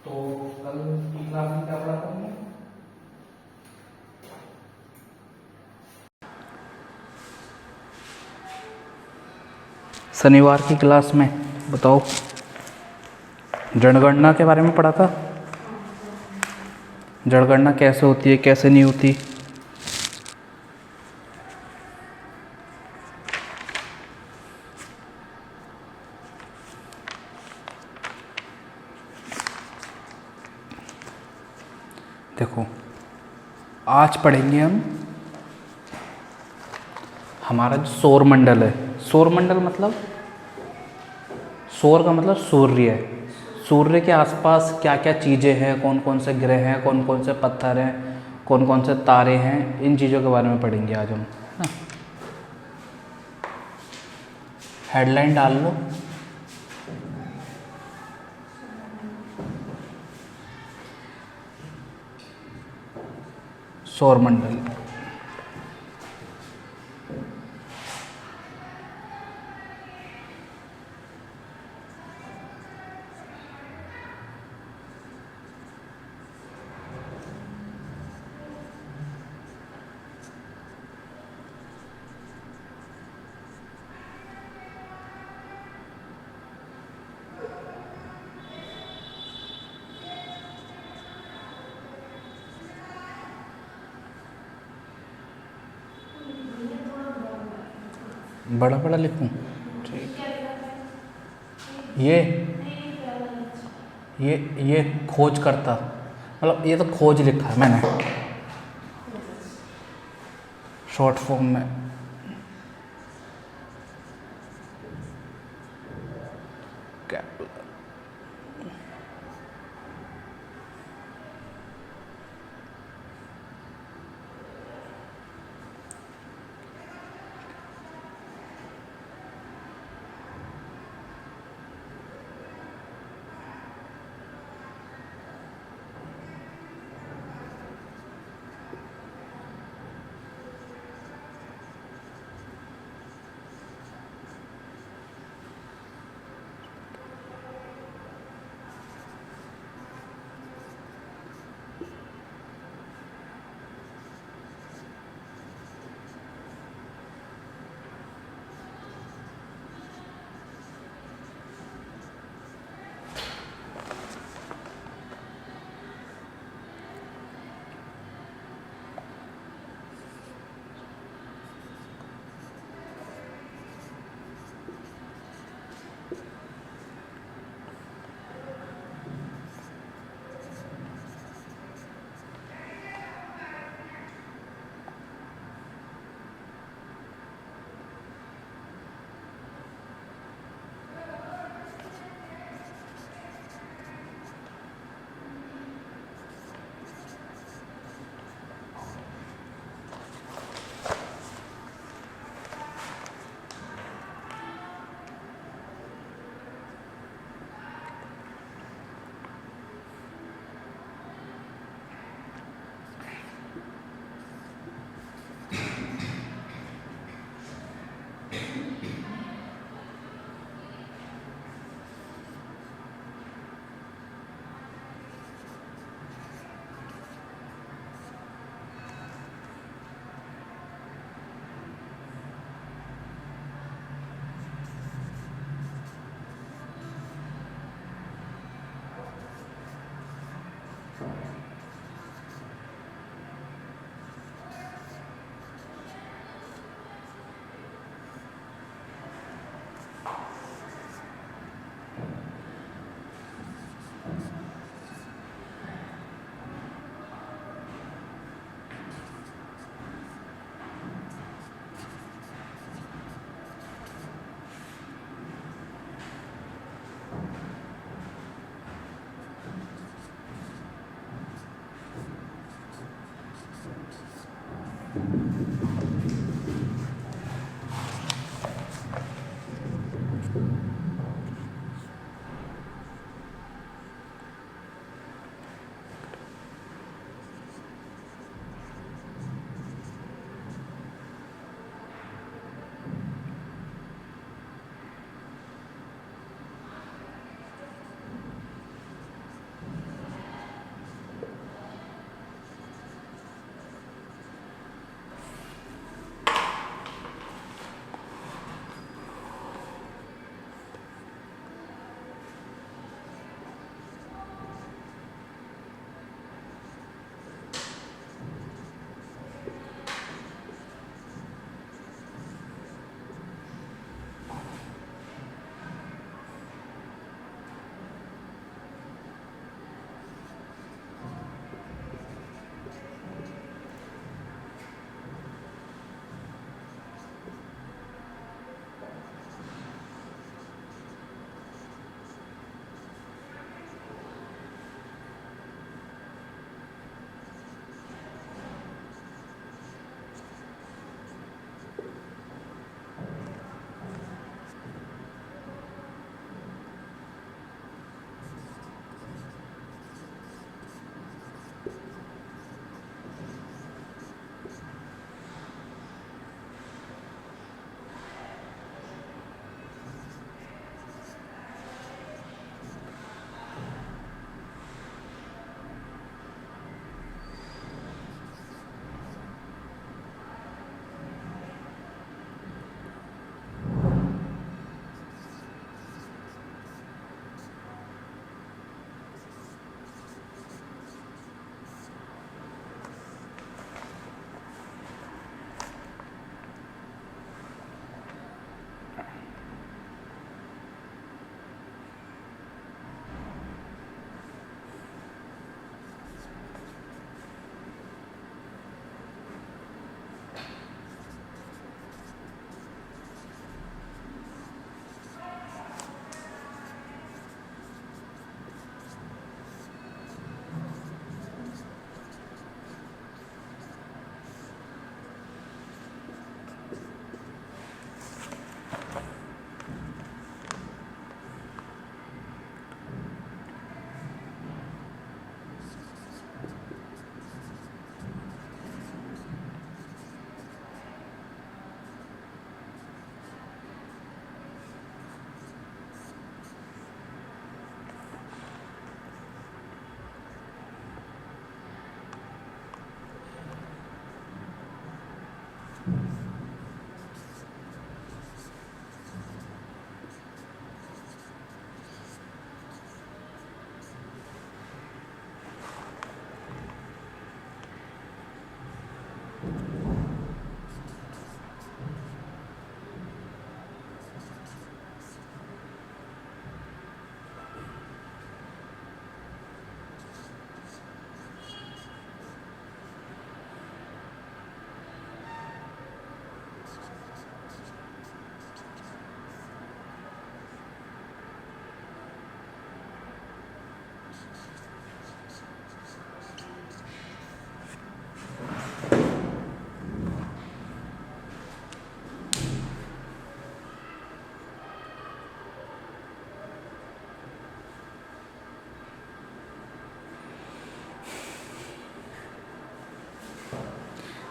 तो कल की क्लास में क्या पढ़ा था हमने? शनिवार की क्लास में बताओ, जनगणना के बारे में पढ़ा था। जनगणना कैसे होती है, कैसे नहीं होती। देखो, आज पढ़ेंगे हम हमारा जो सौर मंडल है। सौर मंडल मतलब, सौर का मतलब सूर्य है। सूर्य के आसपास क्या क्या चीज़ें हैं, कौन कौन से ग्रह हैं, कौन कौन से पत्थर हैं, कौन कौन से तारे हैं, इन चीज़ों के बारे में पढ़ेंगे आज हम, है ना। हेडलाइन डाल लो। सौर मंडल। बड़ा बड़ा लिखूं? ठीक। ये खोज करता, मतलब ये तो खोज लिखा है मैंने शॉर्ट फॉर्म में।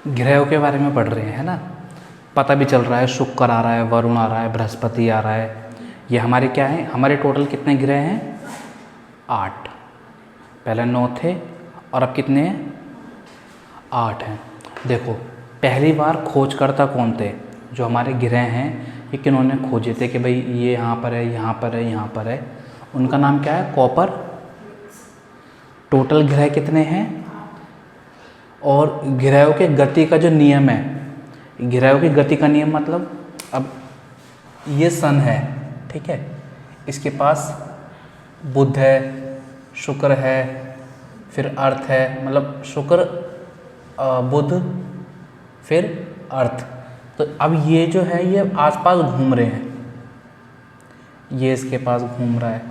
ग्रहों के बारे में पढ़ रहे हैं, है ना। पता भी चल रहा है, शुक्र आ रहा है, वरुण आ रहा है, बृहस्पति आ रहा है। ये हमारे क्या है, हमारे टोटल कितने ग्रह हैं? 8। पहले 9 थे और अब कितने हैं? 8 हैं। देखो पहली बार खोजकर्ता कौन थे? जो हमारे ग्रह हैं ये किन्होंने खोजे थे कि भाई ये यहाँ पर है, यहाँ पर है, यहाँ पर है। उनका नाम क्या है? कॉपर। टोटल ग्रह कितने हैं? और ग्रहों के गति का जो नियम है, ग्रहों की गति का नियम मतलब, अब ये सन है, ठीक है, इसके पास बुध है, शुक्र है, फिर अर्थ है, मतलब शुक्र बुध फिर अर्थ। तो अब ये जो है ये आसपास घूम रहे हैं, ये इसके पास घूम रहा है,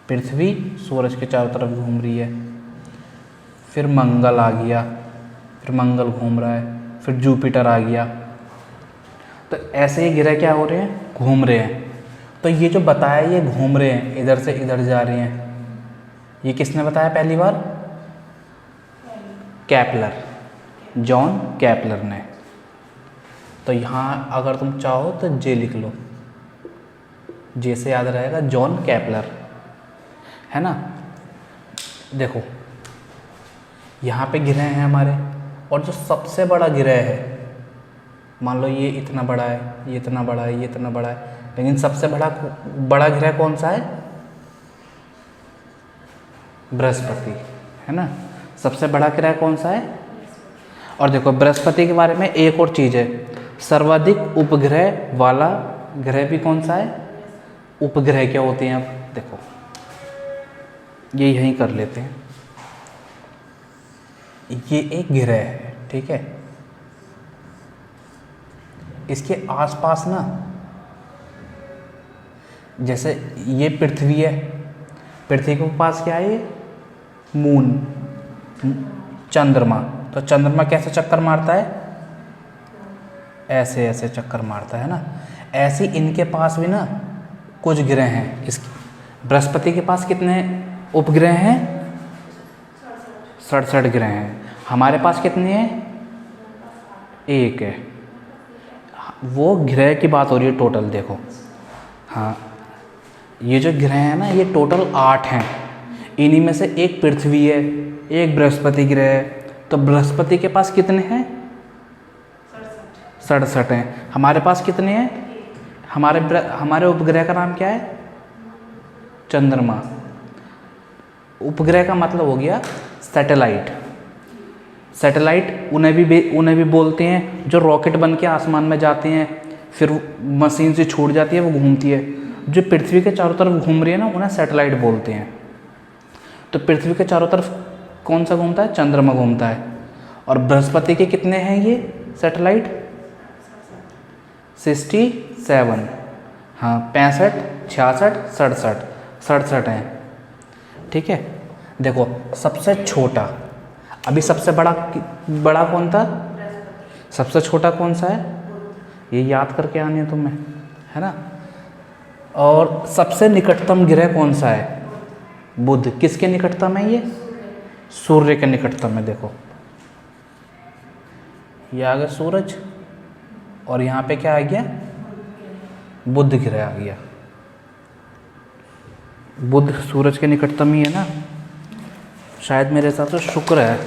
पृथ्वी सूरज के चारों तरफ घूम रही है, फिर मंगल आ गया, फिर मंगल घूम रहा है, फिर जुपिटर आ गया। तो ऐसे ही ग्रह क्या हो रहे हैं? घूम रहे हैं। तो ये जो बताया ये घूम रहे हैं, इधर से इधर जा रहे हैं, ये किसने बताया पहली बार? केपलर, जॉन केपलर ने। तो यहाँ अगर तुम चाहो तो जे लिख लो, जे से याद रहेगा, जॉन केपलर, है ना। देखो यहाँ पे ग्रह हैं हमारे, और जो सबसे बड़ा ग्रह है, मान लो ये इतना बड़ा है, ये इतना बड़ा है, ये इतना बड़ा है, लेकिन सबसे बड़ा ग्रह कौन सा है? बृहस्पति, है ना। सबसे बड़ा ग्रह कौन सा है? और देखो बृहस्पति के बारे में एक और चीज़ है, सर्वाधिक उपग्रह वाला ग्रह भी कौन सा है? उपग्रह क्या होते हैं? अब देखो ये यहीं कर लेते हैं, ये एक ग्रह है, ठीक है, इसके आसपास ना, जैसे ये पृथ्वी है, पृथ्वी के पास क्या है? ये मून, चंद्रमा। तो चंद्रमा कैसे चक्कर मारता है? ऐसे ऐसे चक्कर मारता है ना। ऐसे इनके पास भी ना कुछ ग्रह हैं। इस बृहस्पति के पास कितने उपग्रह हैं? 67 ग्रह हैं। हमारे पास कितने हैं? 1 है। वो ग्रह की बात हो रही है टोटल, देखो, हाँ, ये जो ग्रह हैं ना ये टोटल 8 हैं। इन्हीं में से एक पृथ्वी है, एक बृहस्पति ग्रह है। तो बृहस्पति के पास कितने हैं? 67 हैं। हमारे पास कितने हैं? हमारे उपग्रह का नाम क्या है? चंद्रमा। उपग्रह का मतलब हो गया सैटेलाइट। सैटेलाइट उन्हें भी बोलते हैं जो रॉकेट बन के आसमान में जाते हैं, फिर मशीन से छूट जाती है, वो घूमती है। जो पृथ्वी के चारों तरफ घूम रही है ना, उन्हें सैटेलाइट बोलते हैं। तो पृथ्वी के चारों तरफ कौन सा घूमता है? चंद्रमा घूमता है। और बृहस्पति के कितने हैं ये सैटेलाइट? 67, हाँ, 65, 66, 67 हैं, ठीक है। देखो सबसे छोटा, अभी सबसे बड़ा कौन था? सबसे छोटा कौन सा है? ये याद करके आनी है तुम्हें, है ना। और सबसे निकटतम ग्रह कौन सा है? बुध। किसके निकटतम है ये? सूर्य के निकटतम है। देखो ये आ गया सूरज, और यहाँ पे क्या आ गया? बुध ग्रह आ गया। बुध सूरज के निकटतम ही है ना, शायद मेरे हिसाब से शुक्र है।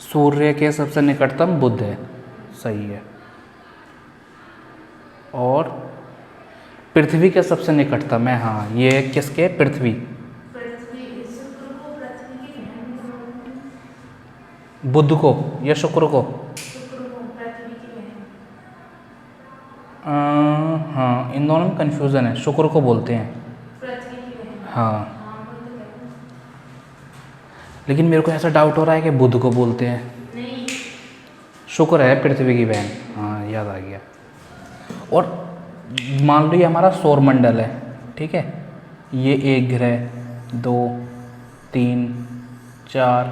सूर्य के सबसे निकटतम बुध है, सही है। और पृथ्वी के सबसे निकटतम है, हाँ, ये किसके? पृथ्वी। बुध को या शुक्र को? हाँ, इन दोनों में कंफ्यूजन है, शुक्र को बोलते हैं, हाँ। लेकिन मेरे को ऐसा डाउट हो रहा है कि बुध को बोलते हैं। शुक्र है पृथ्वी की बहन, हाँ, याद आ गया। और मान लो ये हमारा सौरमंडल है, ठीक है, ये 1 ग्रह, 2, 3, 4,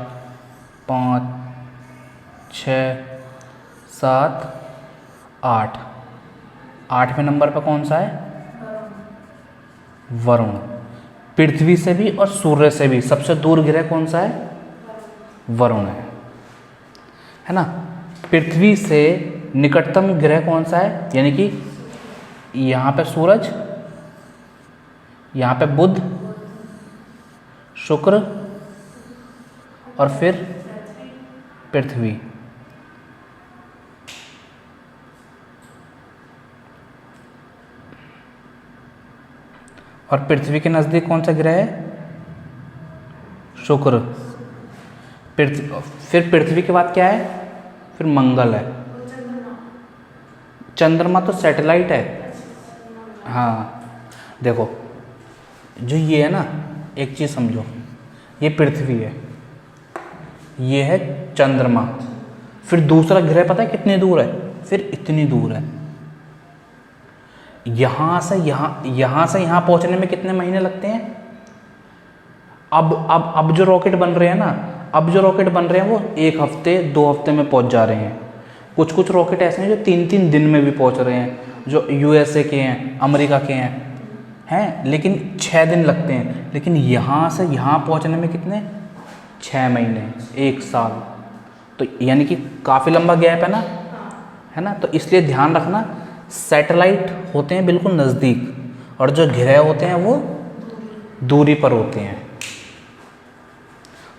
5, 6, 7, 8। 8वें नंबर पे कौन सा है? वरुण। पृथ्वी से भी और सूर्य से भी सबसे दूर ग्रह कौन सा है? वरुण है ना। पृथ्वी से निकटतम ग्रह कौन सा है? यानी कि यहाँ पे सूरज, यहाँ पे बुध, शुक्र और फिर पृथ्वी। और पृथ्वी के नज़दीक कौन सा ग्रह है? शुक्र। फिर पृथ्वी के बाद क्या है? फिर मंगल है। चंद्रमा तो सैटेलाइट है। हाँ देखो, जो ये है ना, एक चीज़ समझो, ये पृथ्वी है, ये है चंद्रमा। फिर दूसरा ग्रह पता है कितनी दूर है? फिर इतनी दूर है। यहाँ से यहाँ पहुँचने में कितने महीने लगते हैं? अब जो रॉकेट बन रहे हैं ना, अब जो रॉकेट बन रहे हैं वो 1 हफ्ते 2 हफ्ते में पहुँच जा रहे हैं। कुछ रॉकेट ऐसे हैं जो 3-3 दिन में भी पहुँच रहे हैं, जो USA के हैं, अमेरिका के हैं, लेकिन 6 दिन लगते हैं। लेकिन यहाँ से यहाँ पहुँचने में कितने? 6 महीने, 1 साल। तो यानी कि काफ़ी लंबा गैप है ना। तो इसलिए ध्यान रखना, सैटेलाइट होते हैं बिल्कुल नज़दीक और जो ग्रह होते हैं वो दूरी पर होते हैं।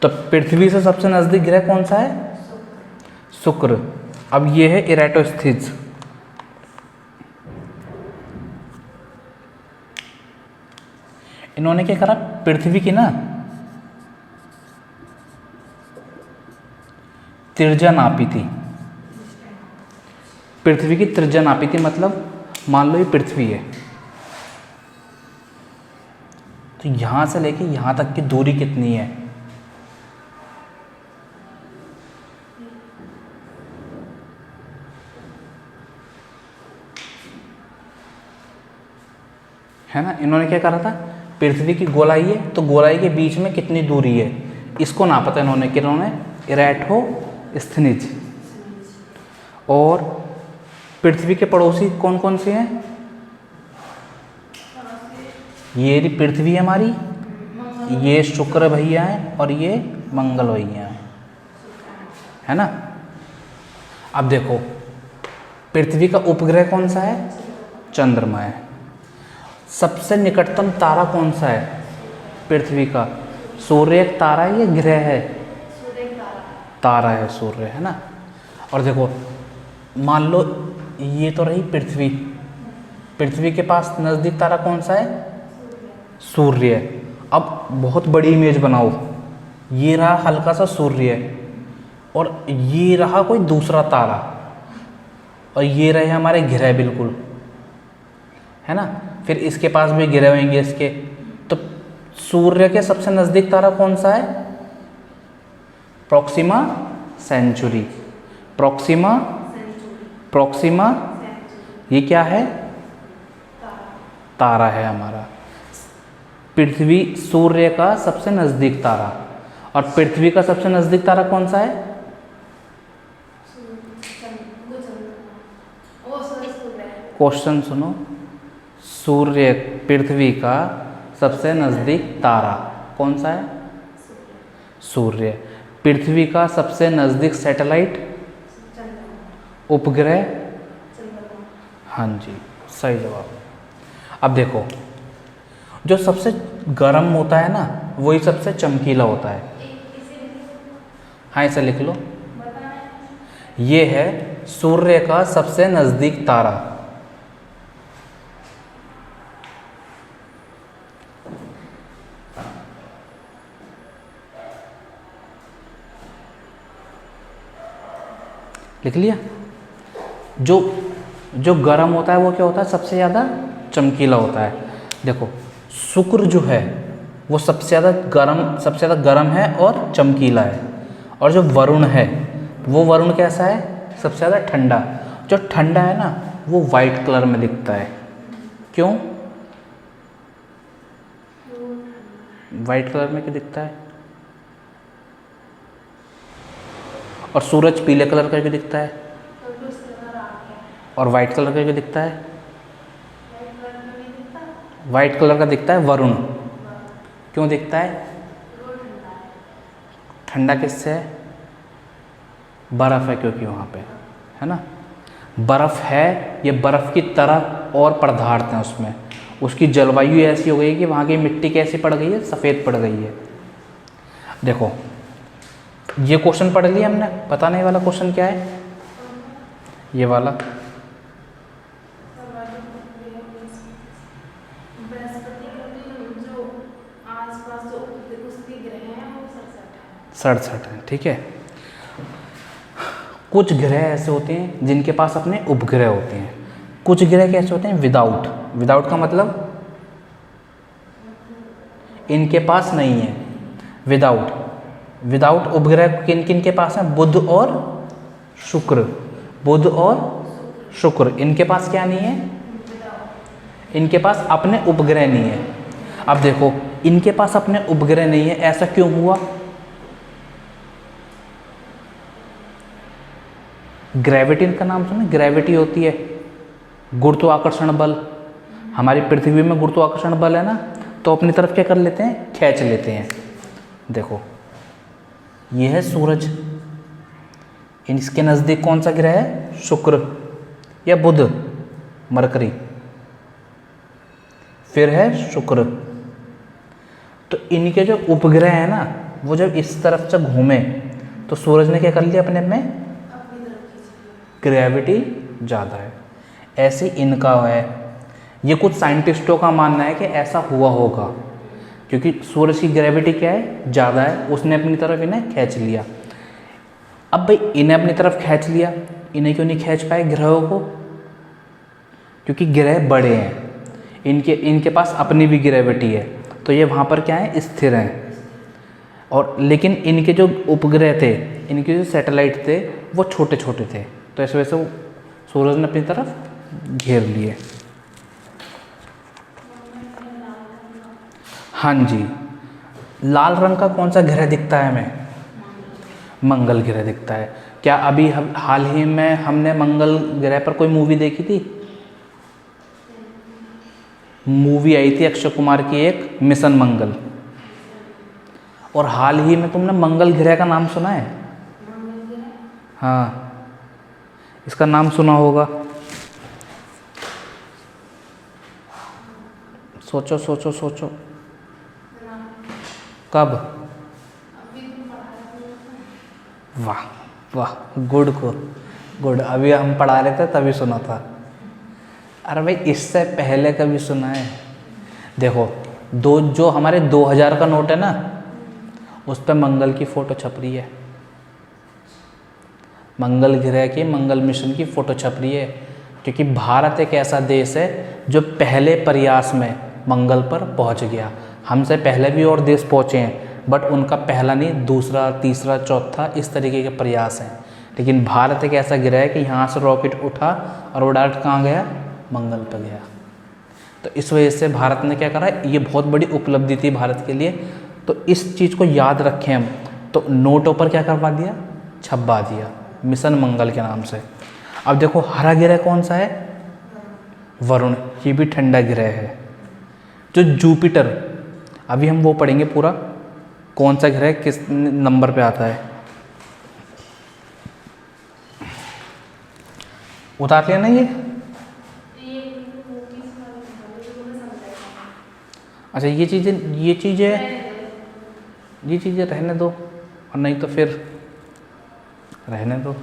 तो पृथ्वी से सबसे नज़दीक ग्रह कौन सा है? शुक्र। अब ये है इरेटोस्थिज। इन्होंने क्या करा? पृथ्वी की ना त्रिज्या नापी थी। पृथ्वी की त्रिज्या नापी थी, मतलब मान लो ये पृथ्वी है, तो यहां से लेके यहां तक की दूरी कितनी है? है ना। इन्होंने क्या करा था? पृथ्वी की गोलाई है, तो गोलाई के बीच में कितनी दूरी है इसको नापा था इन्होंने। इरेटोस्थिनिज। और पृथ्वी के पड़ोसी कौन कौन से हैं? ये पृथ्वी है हमारी, ये शुक्र भैया हैं और ये मंगल भैया हैं, है ना। अब देखो, पृथ्वी का उपग्रह कौन सा है? चंद्रमा है। सबसे निकटतम तारा कौन सा है पृथ्वी का? सूर्य एक तारा है या ग्रह है? तारा है, सूर्य, है ना। और देखो, मान लो ये तो रही पृथ्वी, पृथ्वी के पास नज़दीक तारा कौन सा है? सूर्य। अब बहुत बड़ी इमेज बनाओ, ये रहा हल्का सा सूर्य और ये रहा कोई दूसरा तारा और ये रहे हमारे ग्रह बिल्कुल, है ना। फिर इसके पास भी ग्रह होंगे इसके। तो सूर्य के सबसे नज़दीक तारा कौन सा है? Proxima Centauri. प्रॉक्सिमा ये क्या है? तारा है हमारा। पृथ्वी सूर्य का सबसे नज़दीक तारा। और पृथ्वी का सबसे नज़दीक तारा कौन सा है? क्वेश्चन सुनो, सूर्य पृथ्वी का सबसे नज़दीक तारा कौन सा है? सूर्य। पृथ्वी का सबसे नज़दीक सैटेलाइट? उपग्रह? हाँ जी, सही जवाब। अब देखो, जो सबसे गर्म होता है ना, वही सबसे चमकीला होता है। हाँ, इसे लिख लो। ये है सूर्य का सबसे नज़दीक तारा। लिख लिया। जो गर्म होता है वो क्या होता है? सबसे ज़्यादा चमकीला होता है। देखो, शुक्र जो है वो सबसे ज़्यादा गर्म है और चमकीला है। और जो वरुण है वो वरुण कैसा है? सबसे ज़्यादा ठंडा। जो ठंडा है ना वो वाइट कलर में दिखता है। क्यों वाइट कलर में क्यों दिखता है? और सूरज पीले कलर का क्यों दिखता है? और वाइट कलर का क्यों दिखता है? वाइट कलर का दिखता है वरुण। क्यों दिखता है? ठंडा किससे है? बर्फ़ है, क्योंकि वहाँ पे है ना बर्फ़ है। ये बर्फ़ की तरह और पदार्थ हैं उसमें। उसकी जलवायु ऐसी हो गई कि वहाँ की मिट्टी कैसी पड़ गई है? सफ़ेद पड़ गई है। देखो ये क्वेश्चन पढ़ लिया हमने, बताने वाला क्वेश्चन क्या है? ये वाला सड़सठ है, ठीक है। कुछ ग्रह ऐसे होते हैं जिनके पास अपने उपग्रह होते हैं। कुछ ग्रह कैसे होते हैं? विदाउट। विदाउट का मतलब इनके पास नहीं है। विदाउट विदाउट उपग्रह किन किन के पास है? बुध और शुक्र। बुध और शुक्र, इनके पास क्या नहीं है? इनके पास अपने उपग्रह नहीं है। अब देखो इनके पास अपने उपग्रह नहीं है, ऐसा क्यों हुआ? ग्रेविटी का नाम सुना? ग्रेविटी होती है गुरुत्वाकर्षण बल। हमारी पृथ्वी में गुरुत्वाकर्षण बल है ना, तो अपनी तरफ क्या कर लेते हैं? खींच लेते हैं। देखो ये है सूरज, इसके नज़दीक कौन सा ग्रह है? शुक्र या बुध, मरकरी, फिर है शुक्र। तो इनके जो उपग्रह है ना, वो जब इस तरफ से घूमे तो सूरज ने क्या कर लिया? अपने में ग्रेविटी ज़्यादा है। ऐसे इनका है। ये कुछ साइंटिस्टों का मानना है कि ऐसा हुआ होगा, क्योंकि सूरज की ग्रेविटी क्या है? ज़्यादा है, उसने अपनी तरफ इन्हें खींच लिया। अब भाई इन्हें अपनी तरफ खींच लिया, इन्हें क्यों नहीं खींच पाए ग्रहों को? क्योंकि ग्रह बड़े हैं, इनके पास अपनी भी ग्रेविटी है, तो ये वहाँ पर क्या है? स्थिर हैं। और लेकिन इनके जो उपग्रह थे, इनके जो सैटेलाइट थे, वो छोटे छोटे थे, तो इस वजह से वो सूरज ने अपनी तरफ घेर लिए। हाँ जी, लाल रंग का कौन सा ग्रह दिखता है हमें? मंगल ग्रह दिखता है। क्या अभी हम हाल ही में हमने मंगल ग्रह पर कोई मूवी देखी थी? मूवी आई थी अक्षय कुमार की एक, मिशन मंगल। और हाल ही में तुमने मंगल ग्रह का नाम सुना है? हाँ, इसका नाम सुना होगा। सोचो सोचो सोचो, कब? वाह वाह, गुड को गुड, अभी हम पढ़ा रहे थे तभी सुना था। अरे भाई इससे पहले कभी सुना है? देखो जो हमारे 2000 का नोट है ना, उस पर मंगल की फ़ोटो छप रही है। मंगल ग्रह की, मंगल मिशन की फ़ोटो छप रही है, क्योंकि भारत एक ऐसा देश है जो पहले प्रयास में मंगल पर पहुंच गया। हमसे पहले भी और देश पहुंचे हैं, बट उनका पहला नहीं, दूसरा, तीसरा, चौथा, इस तरीके के प्रयास हैं। लेकिन भारत एक ऐसा ग्रह है कि यहाँ से रॉकेट उठा और वो डायरेक्ट कहाँ गया? मंगल पर गया। तो इस वजह से भारत ने क्या करा, ये बहुत बड़ी उपलब्धि थी भारत के लिए। तो इस चीज़ को याद रखें हम, तो नोटों पर क्या करवा दिया? छपवा दिया, मिशन मंगल के नाम से। अब देखो हरा ग्रह कौन सा है? वरुण, ये भी ठंडा ग्रह है। जो जुपिटर, अभी हम वो पढ़ेंगे पूरा, कौन सा ग्रह किस नंबर पे आता है। उतार लिया ना ये? अच्छा ये चीज़ें रहने दो, और नहीं तो फिर रहने दो।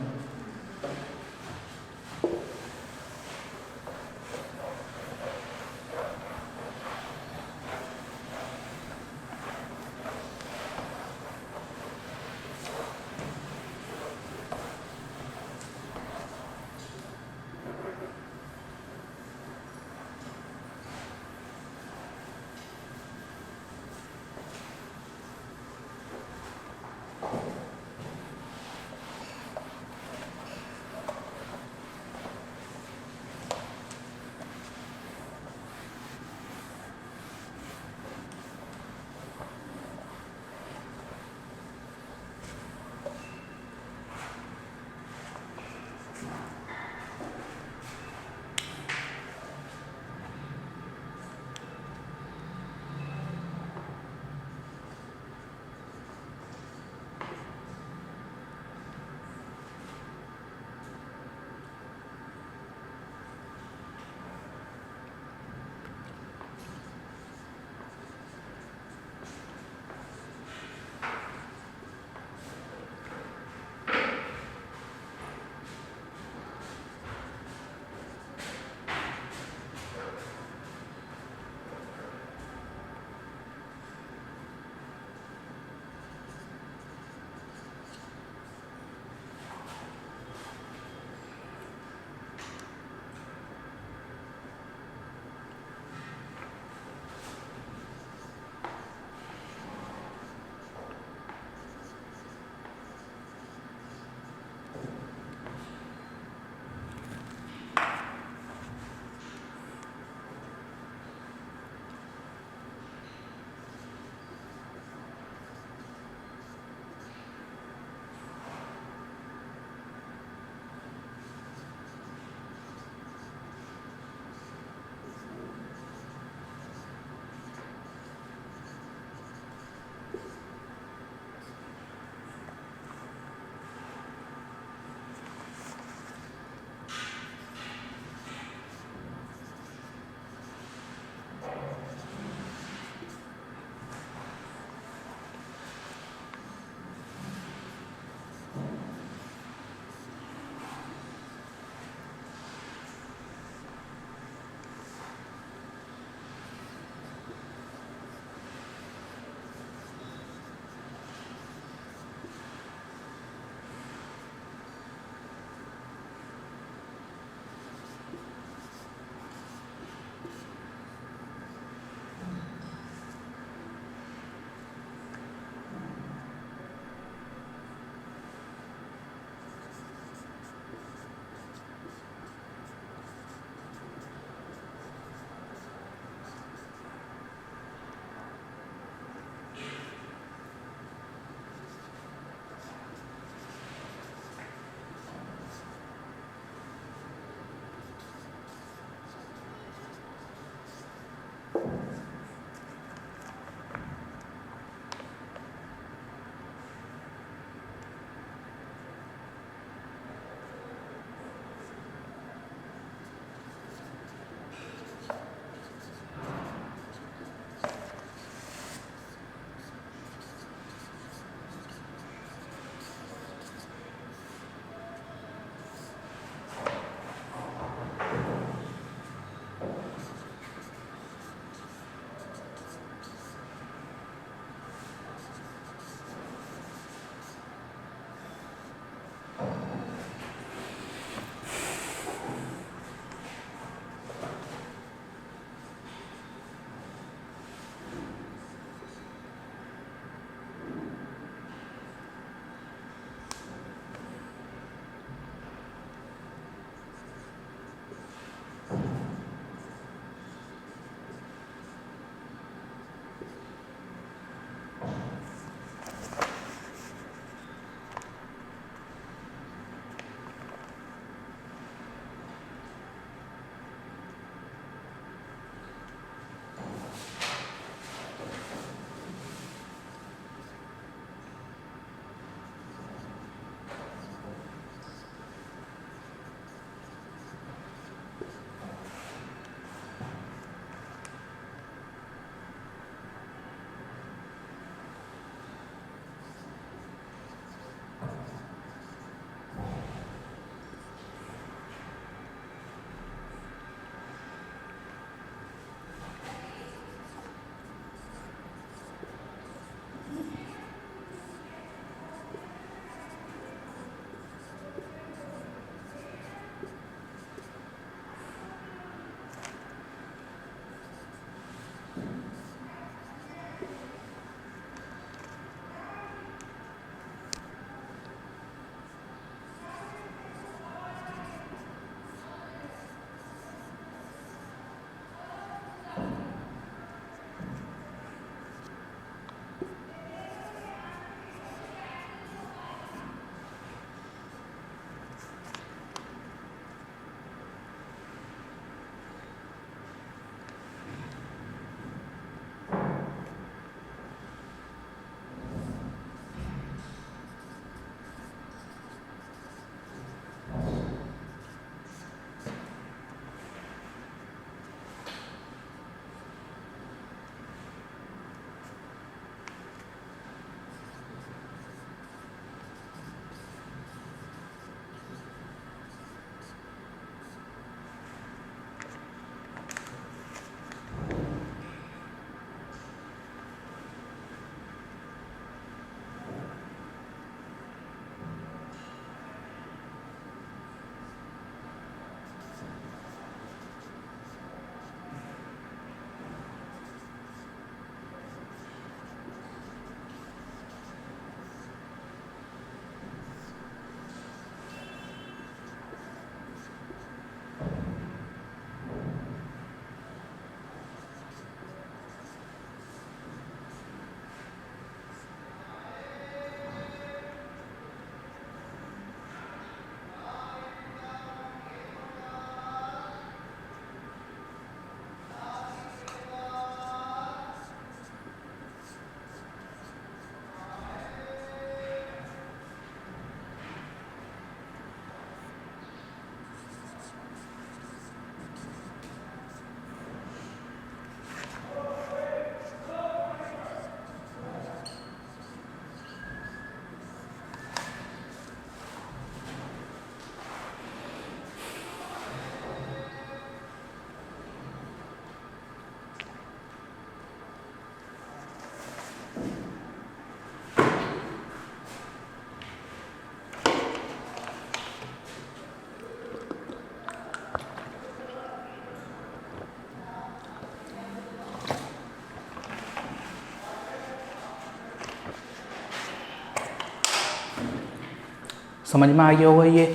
समझ में आ गया होगा ये।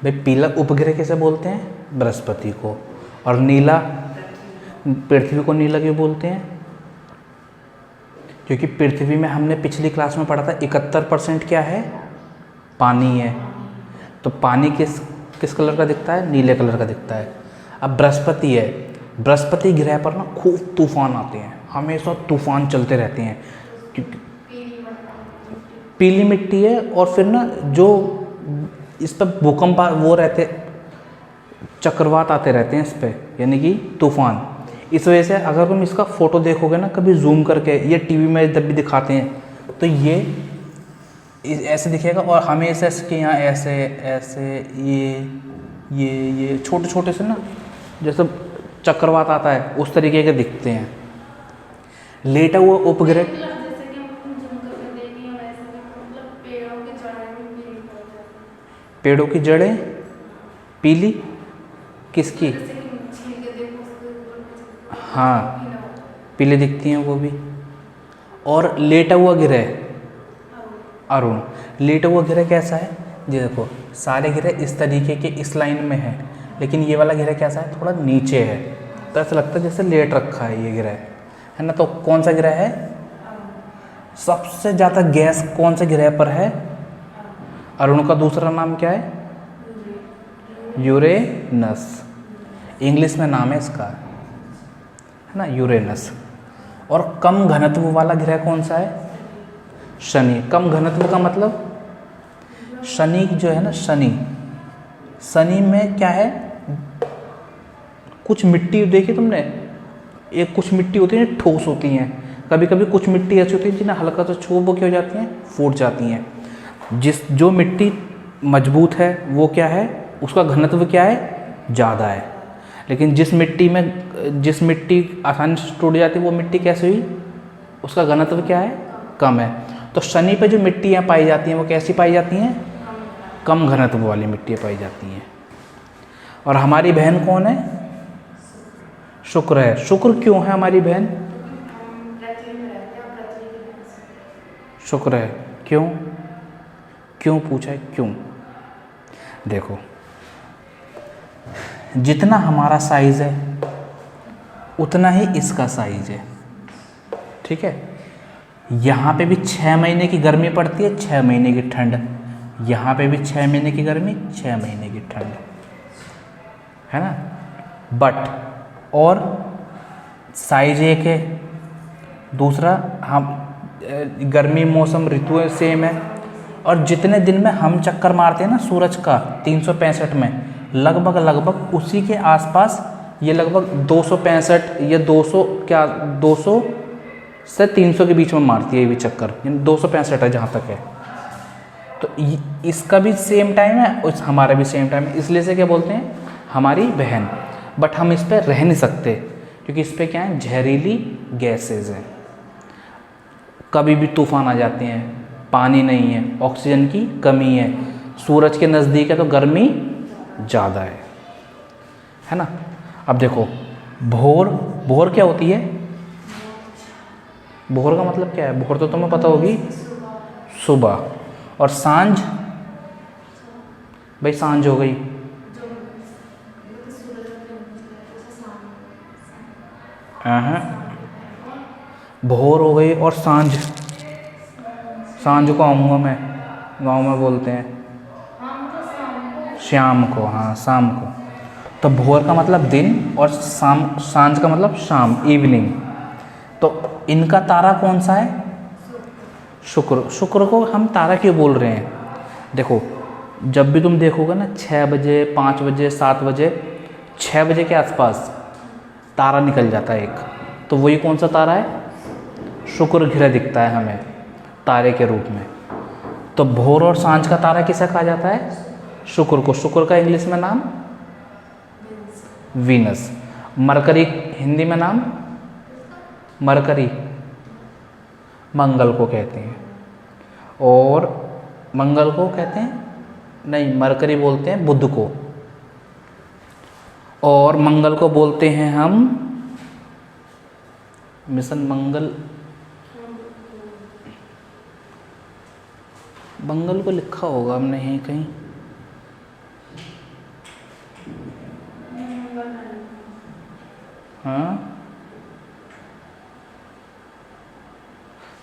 भाई पीला उपग्रह किसे बोलते हैं? बृहस्पति को। और नीला, पृथ्वी को नीला क्यों बोलते हैं? क्योंकि पृथ्वी में हमने पिछली क्लास में पढ़ा था 71% क्या है? पानी है। तो पानी किस कलर का दिखता है? नीले कलर का दिखता है। अब बृहस्पति है, बृहस्पति ग्रह पर ना खूब तूफान आते हैं, हमेशा तूफान चलते रहते हैं, क्योंकि पीली मिट्टी है। और फिर ना जो इस पर भूकंप वो रहते, चक्रवात आते रहते हैं इस पर, यानी कि तूफान। इस वजह से अगर तुम इसका फ़ोटो देखोगे ना कभी जूम करके, ये टीवी में जब भी दिखाते हैं तो ये ऐसे दिखेगा। और हमेशा इसके यहाँ ऐसे ऐसे ये छोटे छोटे से ना जैसे चक्रवात आता है उस तरीके के दिखते हैं। लेटा हुआ उपग्रह, पेड़ों की जड़ें पीली, किसकी? हाँ, पीली दिखती हैं वो भी। और लेटा हुआ ग्रह अरुण, लेटा हुआ ग्रह कैसा है? ये देखो, सारे ग्रह इस तरीके के इस लाइन में है, लेकिन ये वाला ग्रह कैसा है? थोड़ा नीचे है, तो ऐसा लगता है जैसे लेट रखा है ये ग्रह, है ना। तो कौन सा ग्रह है? सबसे ज़्यादा गैस कौन से ग्रह पर है? अरुण का दूसरा नाम क्या है? यूरेनस, इंग्लिश में नाम है इसका, है ना, यूरेनस। और कम घनत्व वाला ग्रह कौन सा है? शनि। कम घनत्व का मतलब शनि जो है ना, शनि में क्या है? कुछ मिट्टी देखी तुमने, एक कुछ मिट्टी होती है ठोस होती हैं, कभी कभी कुछ मिट्टी ऐसी होती है जिन्हें हल्का सा छू वो क्या हो जाती हैं? फूट जाती हैं। जो मिट्टी मजबूत है वो क्या है? उसका घनत्व क्या है? ज़्यादा है। लेकिन जिस मिट्टी आसानी से टूट जाती है वो मिट्टी कैसे हुई? उसका घनत्व क्या है? कम है। तो शनि पे जो मिट्टियाँ पाई जाती हैं वो कैसी पाई जाती हैं? कम घनत्व वाली मिट्टियाँ पाई जाती हैं। और हमारी बहन कौन है? शुक्र है। शुक्र क्यों है हमारी बहन? शुक्र है। क्यों पूछा है? क्यों? देखो, जितना हमारा साइज है उतना ही इसका साइज है, ठीक है। यहाँ पे भी 6 महीने की गर्मी पड़ती है, 6 महीने की ठंड। यहाँ पे भी 6 महीने की गर्मी, 6 महीने की ठंड, है ना। बट और साइज एक है, दूसरा हम गर्मी मौसम ऋतु सेम है। और जितने दिन में हम चक्कर मारते हैं ना सूरज का 365 में, लगभग उसी के आसपास ये लगभग 265 या 200 से 300 के बीच में मारती है ये भी चक्कर, यानी 265 है जहाँ तक है। तो इसका भी सेम टाइम है और हमारा भी सेम टाइम है, इसलिए से क्या बोलते हैं? हमारी बहन। बट हम इस पर रह नहीं सकते क्योंकि इस पर क्या है? जहरीली गैसेज हैं, कभी भी तूफान आ जाते हैं, पानी नहीं है, ऑक्सीजन की कमी है, सूरज के नज़दीक है तो गर्मी ज़्यादा है ना। अब देखो, भोर क्या होती है? भोर का मतलब क्या है? भोर तो तुम्हें पता होगी, सुबह। और सांझ? भाई सांझ हो गई, भोर हो गई। और सांझ को आऊँगा मैं, गाँव में बोलते हैं शाम को, हाँ शाम को। तो भोर का मतलब दिन और सांझ का मतलब शाम, इवनिंग। तो इनका तारा कौन सा है? शुक्र को हम तारा क्यों बोल रहे हैं? देखो, जब भी तुम देखोगे ना 6 बजे, 5 बजे, 7 बजे, 6 बजे के आसपास तारा निकल जाता है एक, तो वही कौन सा तारा है? शुक्र ग्रह दिखता है हमें तारे के रूप में। तो भोर और सांझ का तारा किसे कहा जाता है? शुक्र को। शुक्र का इंग्लिश में नाम वीनस। मरकरी हिंदी में नाम मरकरी, मंगल को कहते हैं। और मंगल को कहते हैं नहीं, मरकरी बोलते हैं बुध को, और मंगल को बोलते हैं हम मिशन मंगल। मंगल को लिखा होगा हमने यहीं कहीं। हाँ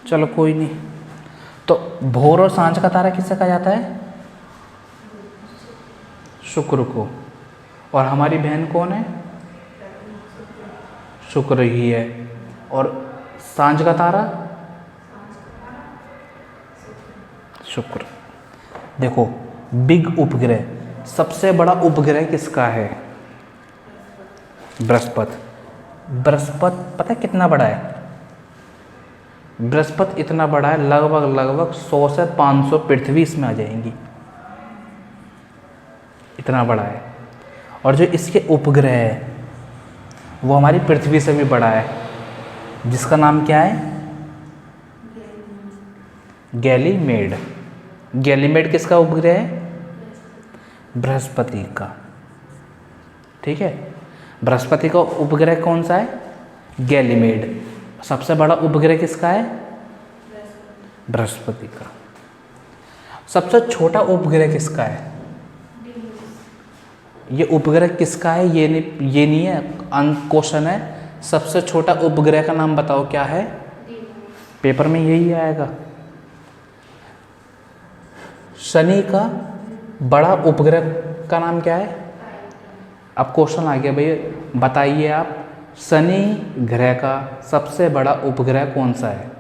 चलो कोई नहीं। तो भोर और सांझ का तारा किससे कहा जाता है? शुक्र को। और हमारी बहन कौन है? शुक्र ही है। और सांझ का तारा? शुक्र। देखो बिग उपग्रह, सबसे बड़ा उपग्रह किसका है? बृहस्पति। बृहस्पति पता है कितना बड़ा है? बृहस्पति इतना बड़ा है, लगभग 100 से 500 पृथ्वी इसमें आ जाएंगी, इतना बड़ा है। और जो इसके उपग्रह है वो हमारी पृथ्वी से भी बड़ा है, जिसका नाम क्या है? गैलीमेड। गैलीमेड किसका उपग्रह है? बृहस्पति का। ठीक है, बृहस्पति का उपग्रह कौन सा है? गैलीमेड। सबसे बड़ा उपग्रह किसका है? बृहस्पति का। सबसे छोटा उपग्रह किसका है? ये उपग्रह किसका है ये नहीं है, क्वेश्चन है। सबसे छोटा उपग्रह का नाम बताओ क्या है? पेपर में यही आएगा। शनि का बड़ा उपग्रह का नाम क्या है? अब क्वेश्चन आ गया भैया, बताइए आप, शनि ग्रह का सबसे बड़ा उपग्रह कौन सा है?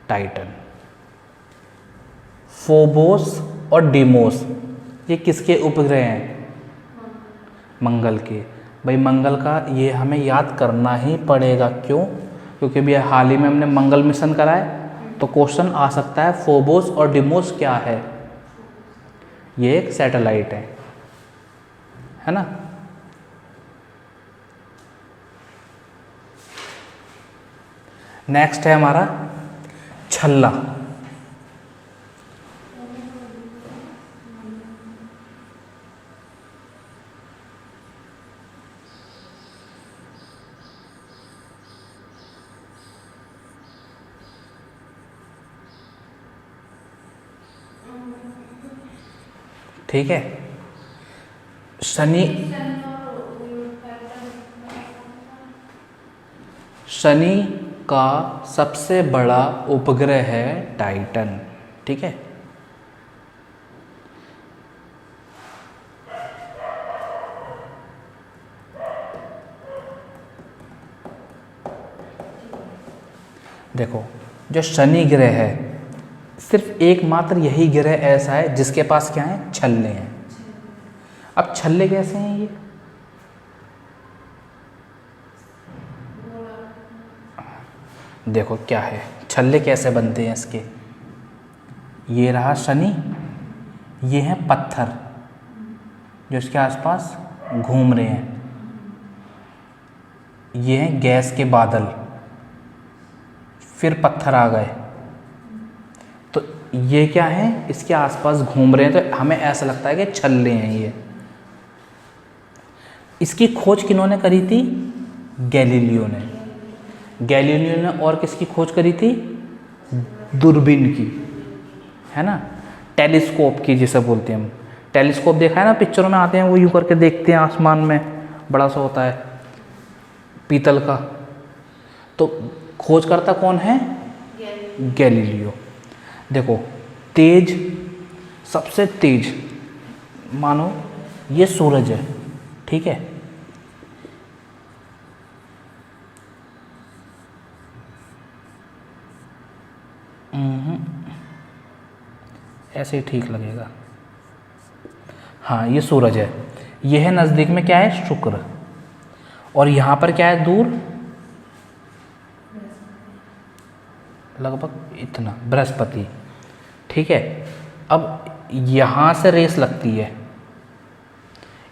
टाइटन। फोबोस और डीमोस ये किसके उपग्रह हैं? मंगल के। भाई मंगल का ये हमें याद करना ही पड़ेगा। क्यों? क्योंकि भी हाल ही में हमने मंगल मिशन कराए, तो क्वेश्चन आ सकता है फोबोस और डीमोस क्या है? ये एक सैटेलाइट है ना। नेक्स्ट है हमारा छल्ला। ठीक है, शनि का सबसे बड़ा उपग्रह है टाइटन। ठीक है, देखो जो शनि ग्रह है, सिर्फ एकमात्र यही ग्रह ऐसा है जिसके पास क्या है? छल्ले हैं। अब छल्ले कैसे हैं ये? देखो क्या है, छल्ले कैसे बनते हैं इसके। ये रहा शनि, ये हैं पत्थर जो इसके आसपास घूम रहे हैं, ये हैं गैस के बादल, फिर पत्थर आ गए, तो ये क्या है? इसके आसपास घूम रहे हैं, तो हमें ऐसा लगता है कि छल्ले हैं ये। इसकी खोज किन्होंने करी थी? गैलीलियो ने। गैलीलियो ने और किसकी खोज करी थी? दूरबीन की, है ना, टेलीस्कोप की जिसे बोलते हैं हम। टेलीस्कोप देखा है ना, पिक्चरों में आते हैं वो यूँ करके देखते हैं आसमान में, बड़ा सा होता है पीतल का। तो खोजकर्ता कौन है? गैलीलियो। देखो तेज, सबसे तेज मानो ये सूरज है, ठीक है, ऐसे ही ठीक लगेगा। हाँ ये सूरज है, ये है नज़दीक में क्या है? शुक्र। और यहाँ पर क्या है? दूर लगभग इतना, बृहस्पति। ठीक है, अब यहाँ से रेस लगती है,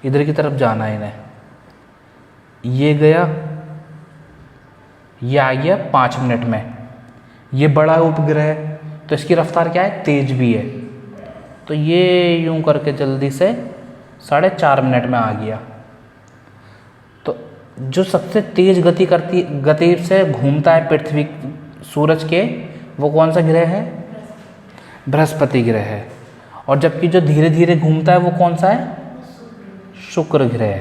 इधर की तरफ जाना है इन्हें, ये गया, ये आ गया 5 मिनट में। ये बड़ा उपग्रह है तो इसकी रफ्तार क्या है? तेज भी है, तो ये यूं करके जल्दी से 4.5 मिनट में आ गया। तो जो सबसे तेज गति से घूमता है पृथ्वी सूरज के, वो कौन सा ग्रह है? बृहस्पति ग्रह है। और जबकि जो धीरे धीरे घूमता है वो कौन सा है? शुक्र ग्रह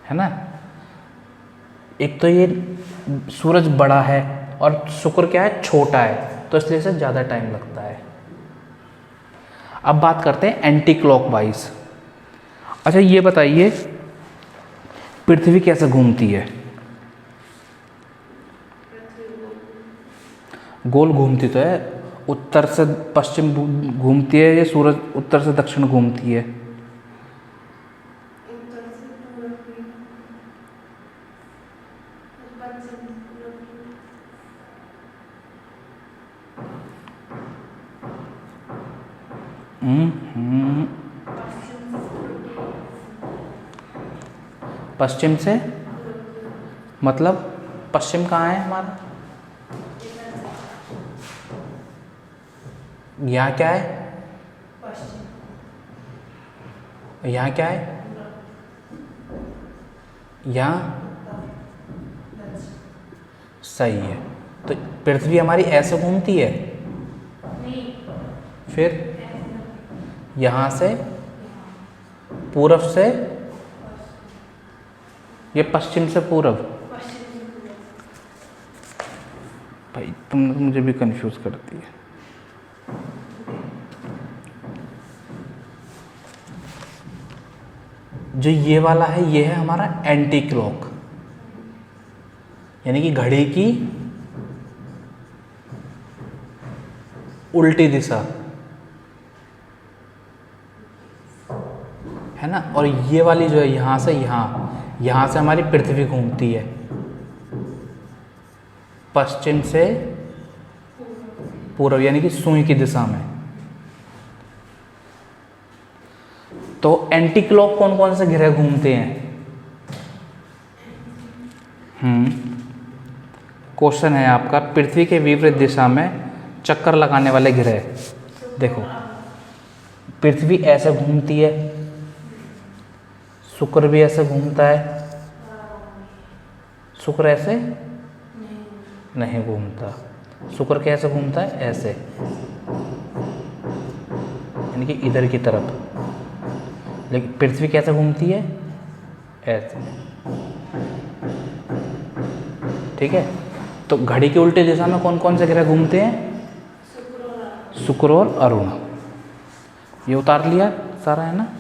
है ना। एक तो ये सूरज बड़ा है और शुक्र क्या है? छोटा है, तो इसलिए इसे ज़्यादा टाइम लगता है। अब बात करते हैं एंटी क्लॉकवाइज। अच्छा ये बताइए पृथ्वी कैसे घूमती है? गोल घूमती तो है, उत्तर से पश्चिम घूमती है या सूरज उत्तर से दक्षिण घूमती है? पश्चिम से मतलब पश्चिम कहाँ है हमारा? यहाँ क्या है? यहाँ क्या है? यहाँ सही है। तो पृथ्वी हमारी ऐसे घूमती है? फिर यहाँ से पूरब से, ये पश्चिम से पूरब? भाई तुमने तो मुझे भी कंफ्यूज कर दिया। जो ये वाला है ये है हमारा एंटी क्लॉक, यानी कि घड़ी की उल्टी दिशा है ना। और ये वाली जो है यहाँ से यहाँ से हमारी पृथ्वी घूमती है पश्चिम से पूर्व, यानी कि सुई की दिशा में। तो एंटी क्लॉक कौन कौन से ग्रह घूमते हैं? क्वेश्चन है आपका, पृथ्वी के विपरीत दिशा में चक्कर लगाने वाले ग्रह। देखो पृथ्वी ऐसे घूमती है, शुक्र भी ऐसे घूमता है, शुक्र ऐसे नहीं घूमता। शुक्र कैसे घूमता है? ऐसे, यानी कि इधर की तरफ। लेकिन पृथ्वी कैसे घूमती है? ऐसे। ठीक है। तो घड़ी के उल्टे दिशा में कौन कौन से ग्रह घूमते हैं? शुक्र और अरुण। ये उतार लिया सारा, है ना।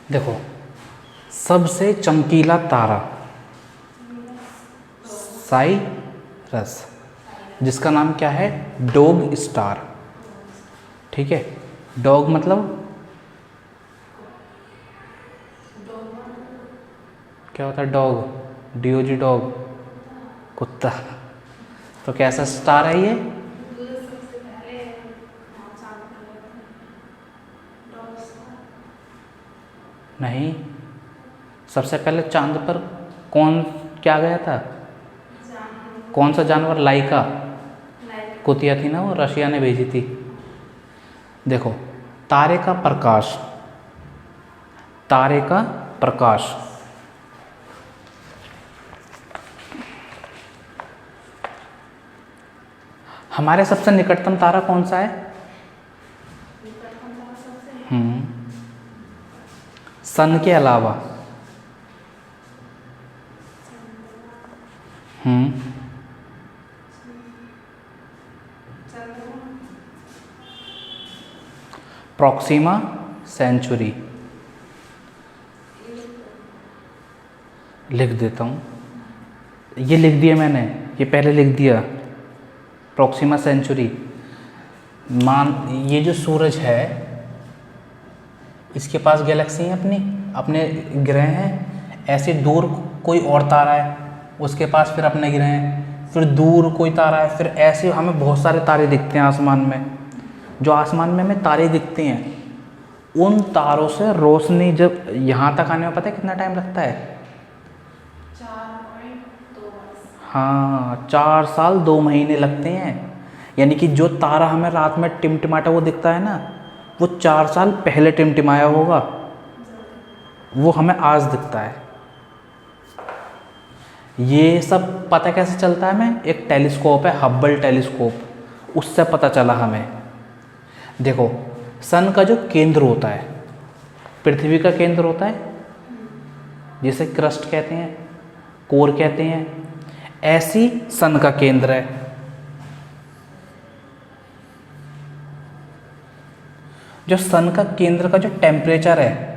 देखो, सबसे चमकीला तारा साइरस, जिसका नाम क्या है, डॉग स्टार। ठीक है, डॉग मतलब क्या होता है, डॉग, डीओजी डॉग, कुत्ता। तो कैसा स्टार है ये? नहीं, सबसे पहले चांद पर कौन क्या गया था? कौन सा जानवर? लाइका कुतिया थी ना, वो रशिया ने भेजी थी। देखो, तारे का प्रकाश, तारे का प्रकाश हमारे सबसे निकटतम तारा कौन सा है? सन के अलावा। प्रॉक्सिमा सेंचुरी, लिख देता हूँ, ये लिख दिया मैंने, ये पहले लिख दिया, प्रॉक्सिमा सेंचुरी। मान, ये जो सूरज है, इसके पास गैलेक्सी हैं, अपने ग्रह हैं, ऐसे दूर कोई और तारा है, उसके पास फिर अपने ग्रह हैं, फिर दूर कोई तारा है, फिर ऐसे हमें बहुत सारे तारे दिखते हैं आसमान में। जो आसमान में हमें तारे दिखते हैं, उन तारों से रोशनी जब यहाँ तक आने में पता है कितना टाइम लगता है? 4.2 वर्ष। हाँ, 4 साल 2 महीने लगते हैं। यानी कि जो तारा हमें रात में टिमटिमाता वो दिखता है ना, वो 4 साल पहले टिमटिमाया होगा, वो हमें आज दिखता है। ये सब पता कैसे चलता है हमें? एक टेलीस्कोप है, हब्बल टेलीस्कोप, उससे पता चला हमें। देखो, सन का जो केंद्र होता है, पृथ्वी का केंद्र होता है, जिसे क्रस्ट कहते हैं, कोर कहते हैं, ऐसी सन का केंद्र है। जो सन का केंद्र का जो टेम्परेचर है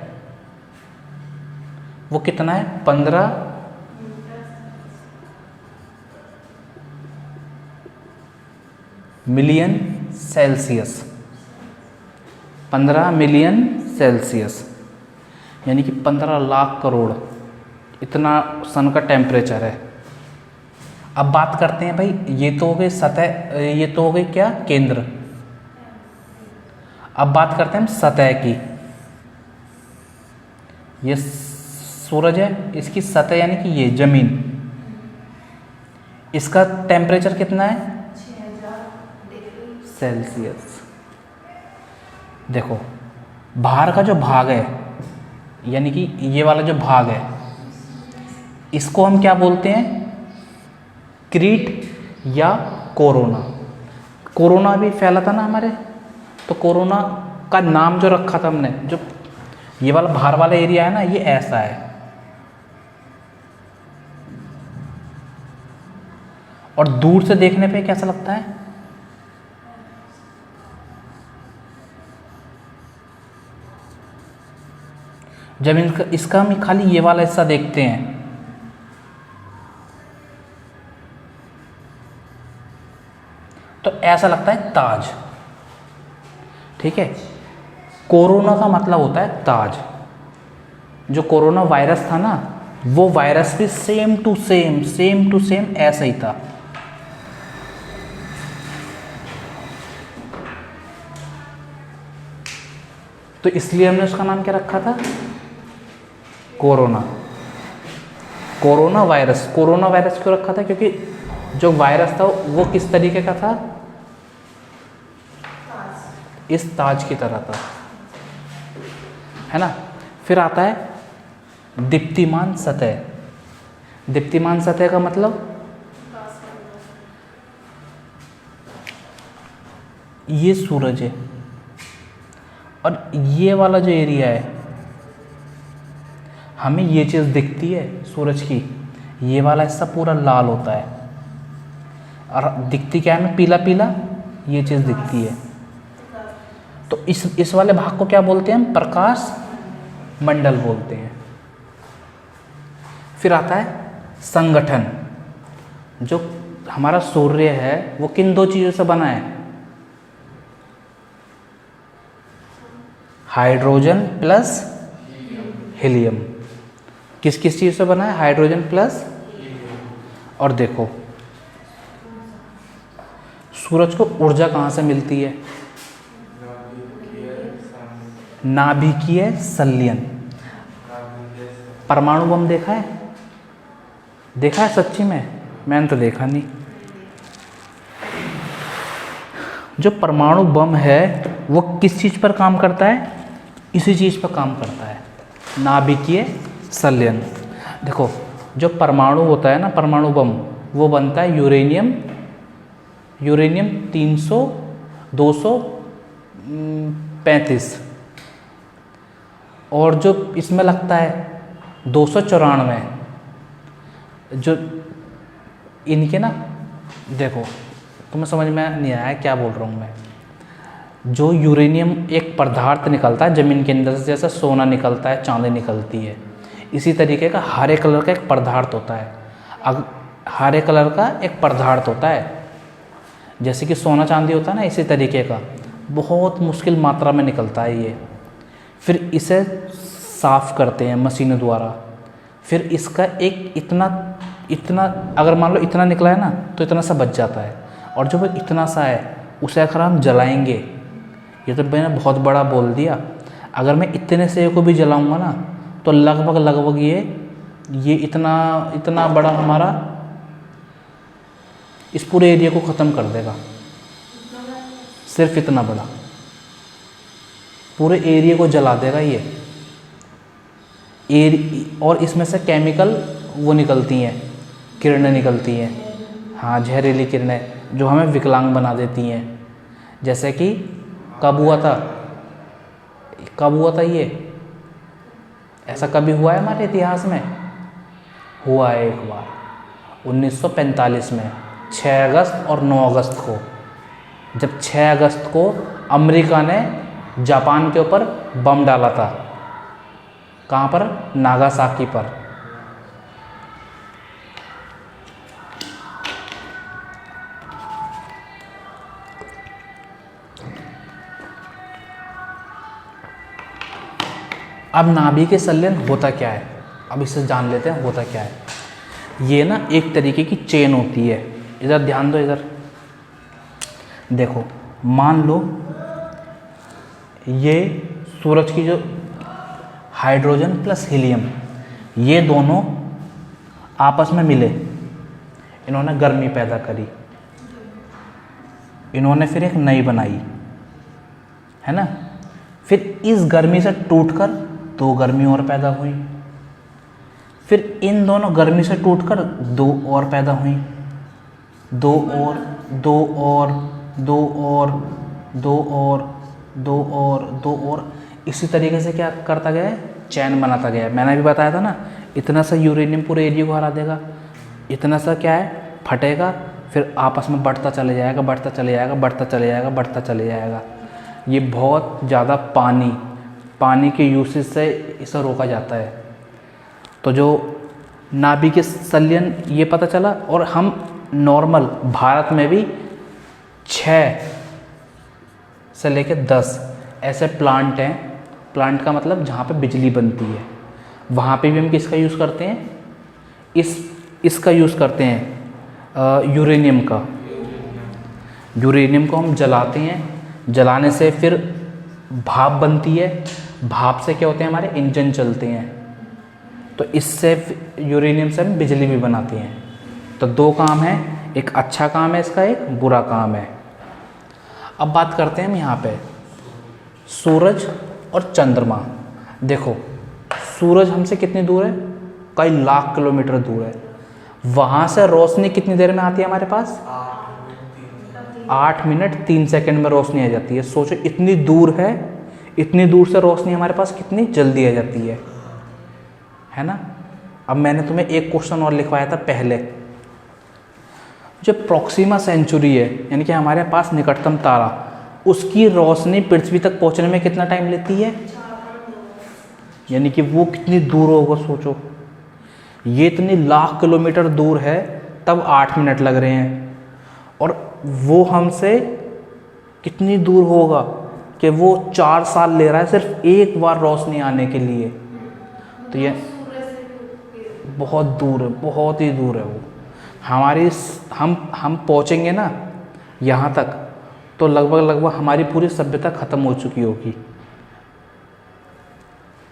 वो कितना है? 15 मिलियन सेल्सियस, 15 मिलियन सेल्सियस, यानी कि 15 लाख करोड़, इतना सन का टेम्परेचर है। अब बात करते हैं भाई, ये तो हो गई सतह, ये तो हो गई क्या? केंद्र। अब बात करते हैं हम सतह की। ये सूरज है, इसकी सतह यानी कि ये जमीन, इसका टेम्परेचर कितना है? 6000 डिग्री सेल्सियस। देखो, बाहर का जो भाग है, यानी कि ये वाला जो भाग है, इसको हम क्या बोलते हैं? क्रीट या कोरोना। कोरोना भी फैला था ना हमारे, तो कोरोना का नाम जो रखा था हमने, जो ये वाला बाहर वाला एरिया है ना, ये ऐसा है। और दूर से देखने पे कैसा लगता है? जब इसका हम खाली ये वाला हिस्सा देखते हैं, तो ऐसा लगता है ताज। ठीक है, कोरोना का मतलब होता है ताज। जो कोरोना वायरस था ना, वो वायरस भी सेम टू सेम ऐसा ही था। तो इसलिए हमने उसका नाम क्या रखा था? Corona. Corona virus. Corona virus क्यों रखा था? क्योंकि जो वायरस था वो किस तरीके का था? इस ताज की तरह था, है ना। फिर आता है दीप्तिमान सतह। दीप्तिमान सतह का मतलब ये सूरज है, और ये वाला जो एरिया है, हमें ये चीज़ दिखती है सूरज की, ये वाला हिस्सा पूरा लाल होता है, और दिखती क्या है हमें? पीला पीला ये चीज़ दिखती है। तो इस वाले भाग को क्या बोलते हैं हम? प्रकाश मंडल बोलते हैं। फिर आता है संगठन। जो हमारा सूर्य है वो किन दो चीज़ों से बना है? Hydrogen plus helium. किस किस चीज़ से बना है? Hydrogen plus. और देखो सूरज को ऊर्जा कहाँ से मिलती है? नाभिकीय संलयन। परमाणु बम देखा है? देखा है सच्ची में? मैंने तो देखा नहीं। जो परमाणु बम है वो किस चीज़ पर काम करता है? इसी चीज़ पर काम करता है, नाभिकीय संलयन। देखो जो परमाणु होता है ना, परमाणु बम, वो बनता है यूरेनियम 300 235, और जो इसमें लगता है 294। जो इनके ना, देखो तुम्हें समझ में नहीं आया क्या बोल रहा हूँ मैं। जो यूरेनियम एक पदार्थ निकलता है ज़मीन के अंदर से, जैसे सोना निकलता है, चांदी निकलती है, इसी तरीके का हरे कलर का एक पदार्थ होता है। हरे कलर का एक पदार्थ होता है, जैसे कि सोना चांदी होता है ना, इसी तरीके का बहुत मुश्किल मात्रा में निकलता है ये। फिर इसे साफ़ करते हैं मशीनों द्वारा। फिर इसका एक इतना अगर मान लो इतना निकला है ना, तो इतना सा बच जाता है। और जो वो इतना सा है उसे अगर हम जलाएंगे, ये तो मैंने बहुत बड़ा बोल दिया, अगर मैं इतने से को भी जलाऊंगा ना, तो लगभग ये इतना बड़ा हमारा इस पूरे एरिया को ख़त्म कर देगा। सिर्फ इतना बड़ा पूरे एरिया को जला देगा ये। और इसमें से केमिकल वो निकलती हैं, किरणें निकलती हैं, हाँ जहरीली किरणें, जो हमें विकलांग बना देती हैं। जैसे कि कब हुआ था ये? ऐसा कभी हुआ है हमारे इतिहास में? हुआ है एक बार 1945 में 6 अगस्त और 9 अगस्त को, जब 6 अगस्त को अमेरिका ने जापान के ऊपर बम डाला था। कहाँ पर? नागासाकी पर। अब नाभिकीय संलयन होता क्या है, अब इससे जान लेते हैं होता क्या है। ये ना एक तरीके की चेन होती है। इधर ध्यान दो, इधर देखो, मान लो ये सूरज की जो हाइड्रोजन प्लस हीलियम, ये दोनों आपस में मिले, इन्होंने गर्मी पैदा करी, इन्होंने फिर एक नई बनाई, है ना। फिर इस गर्मी से टूटकर 2 गर्मी और पैदा हुई, फिर इन दोनों गर्मी से टूटकर 2 और पैदा हुई, 2 और 2 और 2 और 2 और 2 और 2 और, इसी तरीके से क्या करता गया है, चैन बनाता गया है। मैंने भी बताया था ना, इतना सा यूरेनियम पूरे एरिया को हरा देगा, इतना सा क्या है फटेगा, फिर आपस में बढ़ता चले जाएगा, बढ़ता चले जाएगा, बढ़ता चले जाएगा, बढ़ता चले जाएगा। ये बहुत ज़्यादा पानी के यूसेज से इसे रोका जाता है। तो जो नाभिकीय संलयन ये पता चला, और हम नॉर्मल भारत में भी 6 से लेकर 10 ऐसे प्लांट हैं, प्लांट का मतलब जहाँ पे बिजली बनती है, वहाँ पे भी हम किसका यूज़ करते हैं, इसका यूज़ करते हैं, यूरेनियम का। यूरेनियम को हम जलाते हैं, जलाने से फिर भाप बनती है, भाप से क्या होते हैं, हमारे इंजन चलते हैं, तो इससे यूरेनियम से हम बिजली भी बनाते हैं। तो 2 काम है, एक अच्छा काम है इसका, एक बुरा काम है। अब बात करते हैं हम यहाँ पे सूरज और चंद्रमा। देखो सूरज हमसे कितनी दूर है, कई लाख किलोमीटर दूर है। वहाँ से रोशनी कितनी देर में आती है हमारे पास? 8 मिनट 3 सेकंड में रोशनी आ जाती है। सोचो इतनी दूर है, इतनी दूर से रोशनी हमारे पास कितनी जल्दी आ जाती है ना। अब मैंने तुम्हें एक क्वेश्चन और लिखवाया था पहले, जो प्रॉक्सिमा सेंचुरी है, यानी कि हमारे पास निकटतम तारा, उसकी रोशनी पृथ्वी तक पहुंचने में कितना टाइम लेती है? यानी कि वो कितनी दूर होगा सोचो, ये इतनी लाख किलोमीटर दूर है तब 8 मिनट लग रहे हैं, और वो हमसे कितनी दूर होगा कि वो 4 साल ले रहा है सिर्फ एक बार रोशनी आने के लिए। तो ये सूरज से बहुत दूर है, बहुत ही दूर है वो। हम पहुँचेंगे ना यहाँ तक तो लगभग हमारी पूरी सभ्यता ख़त्म हो चुकी होगी।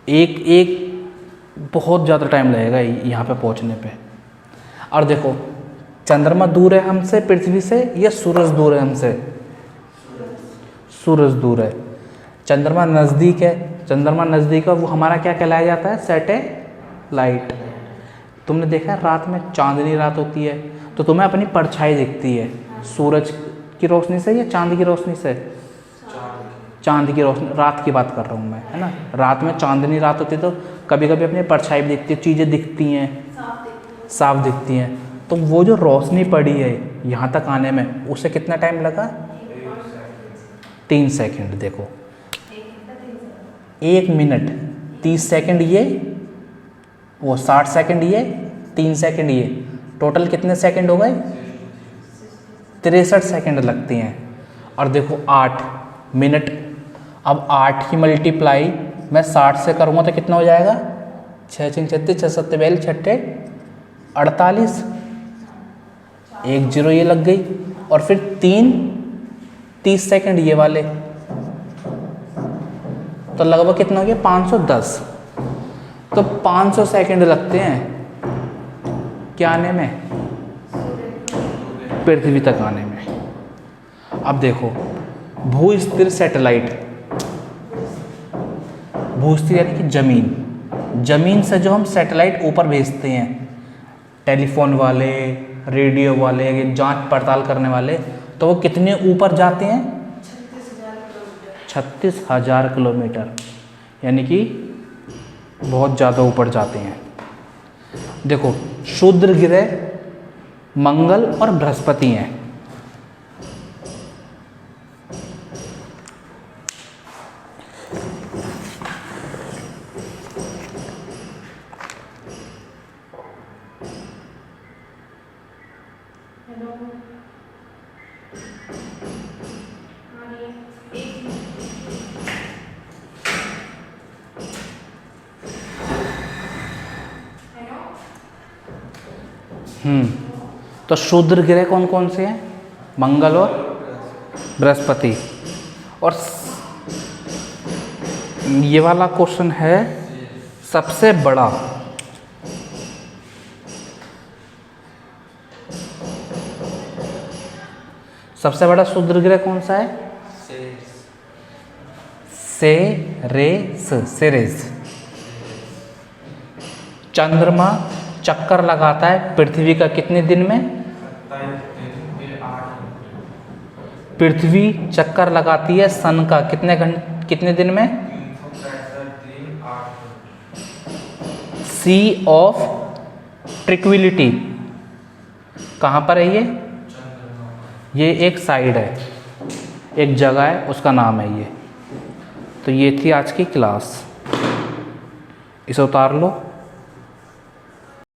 एक बहुत ज़्यादा टाइम लगेगा यहाँ पे पहुँचने पे। और देखो, चंद्रमा दूर है हमसे पृथ्वी से या सूरज दूर है हमसे? सूरज दूर है। चंद्रमा नज़दीक है, चंद्रमा नज़दीक है, वो हमारा क्या कहलाया जाता है? सैटेलाइट। तुमने देखा है रात में चांदनी रात होती है तो तुम्हें अपनी परछाई दिखती है, सूरज की रोशनी से या चांद की रोशनी से? चांद की रोशनी, रात की बात कर रहा हूँ मैं, है ना। रात में चांदनी रात होती है तो कभी कभी अपनी परछाई भी दिखती है, चीज़ें दिखती हैं, साफ दिखती हैं। तो वो जो रोशनी पड़ी है यहाँ तक आने में, उसे कितना टाइम लगा? 3 सेकंड। देखो 1 मिनट 30 सेकंड ये, वो 60 सेकंड ये, 3 सेकंड ये, टोटल कितने सेकंड हो गए? 63 सेकंड लगती हैं। और देखो 8 मिनट, अब 8 की मल्टीप्लाई मैं 60 से करूँगा तो कितना हो जाएगा? 6 6 36, 6 7 42, 6 48, 1 0 ये लग गई, और फिर 3 30 सेकंड ये वाले, तो लगभग कितना हो गया? 510। तो 500 सेकंड लगते हैं क्या आने में? पृथ्वी तक आने में। अब देखो, भू स्थिर सैटेलाइट, भू स्थिर यानी कि जमीन से जो हम सैटेलाइट ऊपर भेजते हैं, टेलीफोन वाले, रेडियो वाले, जांच पड़ताल करने वाले, तो वो कितने ऊपर जाते हैं? 36,000 किलोमीटर, यानी कि बहुत ज़्यादा ऊपर जाते हैं। देखो, क्षुद्र ग्रह मंगल और बृहस्पति हैं। तो क्षुद्र ग्रह कौन कौन से हैं? मंगल और बृहस्पति। और ये वाला क्वेश्चन है, सबसे बड़ा क्षुद्र ग्रह कौन सा है? सेरेस। चंद्रमा चक्कर लगाता है पृथ्वी का कितने दिन में? पृथ्वी चक्कर लगाती है सन का कितने दिन में? सी ऑफ ट्रिक्विलिटी कहाँ पर है ये एक साइड है, एक जगह है, उसका नाम है ये। तो ये थी आज की क्लास, इसे उतार लो।